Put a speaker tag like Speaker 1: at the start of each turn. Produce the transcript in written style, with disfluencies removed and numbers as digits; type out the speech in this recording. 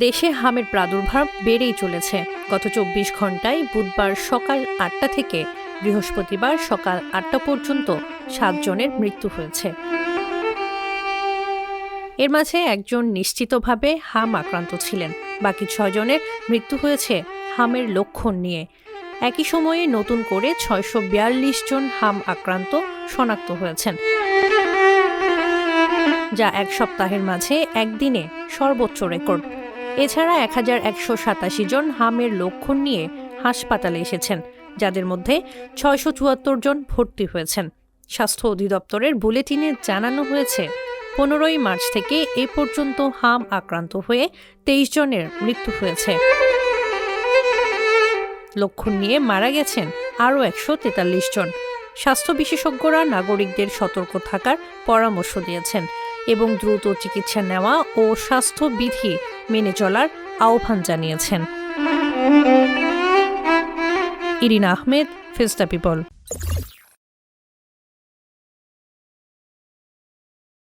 Speaker 1: দেশে হামের প্রাদুর্ভাব বেড়েই চলেছে। গত ২৪ ঘন্টায় বুধবার সকাল ৮টা থেকে বৃহস্পতিবার সকাল ৮টা পর্যন্ত ৭ জনের মৃত্যু হয়েছে। এর মাঝে একজন নিশ্চিতভাবে হাম আক্রান্ত ছিলেন। বাকি ৬ জনের মৃত্যু হয়েছে হামের লক্ষণ নিয়ে। একই সময়ে নতুন করে ৬৪২ জন হাম আক্রান্ত শনাক্ত হয়েছেন, যা এক সপ্তাহের মাঝে একদিনে সর্বোচ্চ রেকর্ড। এছাড়া ১১৮৭ জন হামের লক্ষণ নিয়ে হাসপাতালে এসেছেন, যাদের মধ্যে ৬৭৪ জন ভর্তি হয়েছেন। স্বাস্থ্য অধিদপ্তরের বুলেটিনে জানানো হয়েছে, ১৫ই মার্চ থেকে এ পর্যন্ত হাম আক্রান্ত হয়ে ২৩ জনের মৃত্যু হয়েছে। লক্ষণ নিয়ে মারা গেছেন আরও ১৪৩ জন। স্বাস্থ্য বিশেষজ্ঞরা নাগরিকদের সতর্ক থাকার পরামর্শ দিয়েছেন এবং দ্রুত চিকিৎসা নেওয়া ও স্বাস্থ্যবিধি মেনে চলার আহ্বান জানিয়েছেন। Irina Ahmed, phase the people.